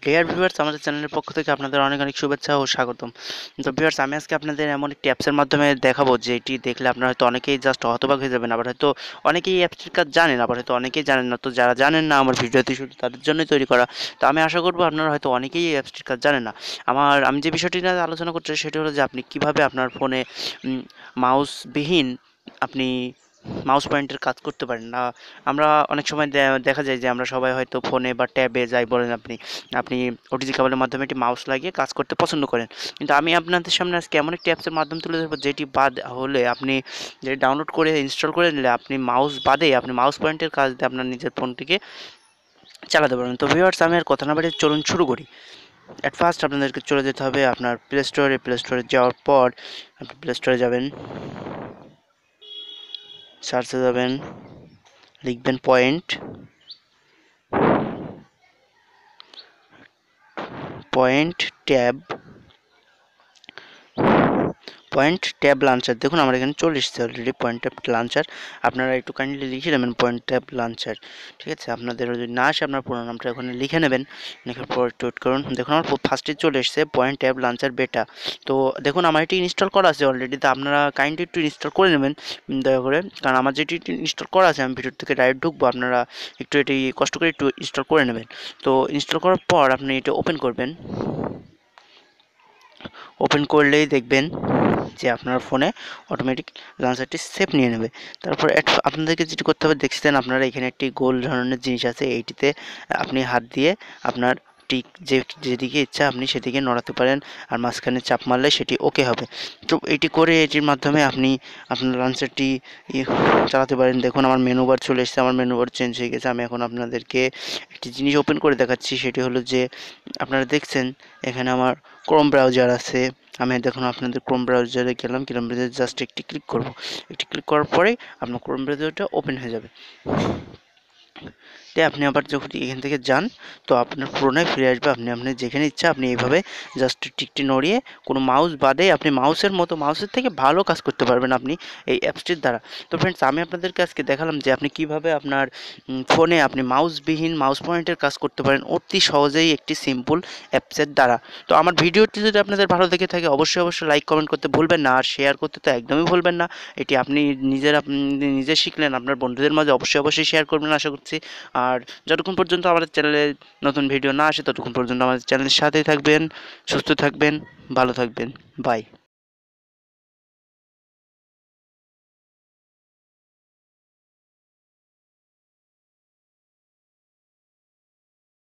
Dear viewers, আমাদের চ্যানেলের পক্ষ থেকে আপনাদের অনেক অনেক শুভেচ্ছা ও স্বাগতম। তো ভিউয়ার্স, আমি আজকে আপনাদের এমন একটি অ্যাপসের মাধ্যমে দেখাবো যে এটি দেখলে আপনারা হয়তো অনেকেই জাস্ট হতবাক হয়ে যাবেন, আবার হয়তো অনেকেই এই অ্যাপসটির কাজ জানেন, আবার হয়তো অনেকেই জানেন না। তো যারা জানেন না, আমার ভিডিওটি শুধু তাদের জন্যই তৈরি করা। তো আমি আশা করবো আপনারা হয়তো অনেকেই এই অ্যাপসটির কাজ জানেন না। আমি যে বিষয়টি নিয়ে আলোচনা করছি সেটি হলো যে আপনি কিভাবে আপনার ফোনে মাউসবিহীন আপনি মাউস পয়েন্টের কাজ করতে পারেন না। আমরা অনেক সময় দেখা যায় যে আমরা সবাই হয়তো ফোনে বা ট্যাবে যাই বলেন, আপনি আপনি ওটিজি কেবলের মাধ্যমে একটি মাউস লাগিয়ে কাজ করতে পছন্দ করেন। কিন্তু আমি আপনাদের সামনে আজকে এমন একটি অ্যাপসের মাধ্যম তুলে ধরবো যেটি বাদ হলে আপনি যেটি ডাউনলোড করে ইনস্টল করে নিলে আপনি মাউস বাদে আপনি মাউস পয়েন্টের কাজ দিয়ে আপনার নিজের ফোনটিকে চালাতে পারবেন। তো ভিউয়ার্স, আমি আর কথা না বাড়িয়ে চলুন শুরু করি। অ্যাট ফার্স্ট আপনাদেরকে চলে যেতে হবে আপনার প্লে স্টোরে যাওয়ার পর আপনি প্লে স্টোরে যাবেন, সার্চে যাবেন, লিখবেন পয়েন্ট ট্যাব লঞ্চার। দেখুন আমার এখানে চলে এসেছে অলরেডি পয়েন্ট ট্যাব লঞ্চার। আপনারা একটু কাইন্ডলি লিখে নেবেন পয়েন্ট ট্যাব লঞ্চার, ঠিক আছে? আপনাদের যদি না আসে আপনার পুরো নামটা ওখানে লিখে নেবেন, লেখার পর একটু ওয়েট করুন। দেখুন আমার ফার্স্টে চলে এসেছে পয়েন্ট ট্যাব লঞ্চার বেটা। তো দেখুন আমার এটি ইনস্টল করা আছে অলরেডি, তো আপনারা কাইন্ডলি একটু ইনস্টল করে নেবেন দয়া করে, কারণ আমার যেটি ইনস্টল করা আছে আমি ভিডিও থেকে ডাইরেক্ট ঢুকবো, আপনারা একটু এটি কষ্ট করে একটু ইনস্টল করে নেবেন। তো ইনস্টল করার পর আপনি এটা ওপেন করবেন। ওপেন করলেই দেখবেন যে আপনার ফোনে অটোমেটিক লঞ্চারটি সেভ নিয়ে নেবে। তারপর আপনাদেরকে যেটি করতে হবে, দেখছেন আপনারা এখানে একটি গোল ধরনের জিনিস আছে, এইটিতে আপনি হাত দিয়ে আপনার টিক যেদিকে ইচ্ছা আপনি সেদিকে নড়াতে পারেন, আর মাঝখানে চাপ মারলে সেটি ওকে হবে। তো এটি করে এটির মাধ্যমে আপনি আপনার লঞ্চারটি চালাতে পারেন। দেখুন আমার মেনু বার চলে এসেছে, আমার মেনু বার চেঞ্জ হয়ে গেছে। আমি এখন আপনাদেরকে একটি জিনিস ওপেন করে দেখাচ্ছি, সেটি হলো যে আপনারা দেখছেন এখানে আমার ক্রোম ব্রাউজার আছে। আমি দেখুন আপনাদের ক্রোম ব্রাউজারে গেলাম, ক্রোম ব্রাউজারে জাস্ট একটি ক্লিক করব। একটি ক্লিক করার পরেই আপনার ক্রোম ব্রাউজারটা ওপেন হয়ে যাবে। তাই আপনি আবার যখন এখান থেকে যান তো আপনার পুরোনায় ফিরে আসবে। আপনি যেখানে ইচ্ছা আপনি এইভাবে জাস্ট টিকটি নড়িয়ে কোনো মাউস বাদে আপনি মাউসের থেকে ভালো কাজ করতে পারবেন আপনি এই অ্যাপসটির দ্বারা। তো ফ্রেন্ডস, আমি আপনাদেরকে আজকে দেখালাম যে আপনি কিভাবে আপনার ফোনে আপনি মাউসবিহীন মাউস পয়েন্টের কাজ করতে পারেন অতি সহজেই একটি সিম্পল অ্যাপসের দ্বারা। তো আমার ভিডিওটি যদি আপনাদের ভালো লেগে থাকে অবশ্যই লাইক কমেন্ট করতে ভুলবেন না, আর শেয়ার করতে তো একদমই ভুলবেন না। এটি আপনি নিজে শিখলেন, আপনার বন্ধুদের মাঝে অবশ্যই শেয়ার করবেন আশা করছি। আর যতক্ষণ পর্যন্ত আমাদের চ্যানেলে নতুন ভিডিও না আসে ততক্ষণ পর্যন্ত আমাদের চ্যানেলের সাথেই থাকবেন, সুস্থ থাকবেন, ভালো থাকবেন। বাই।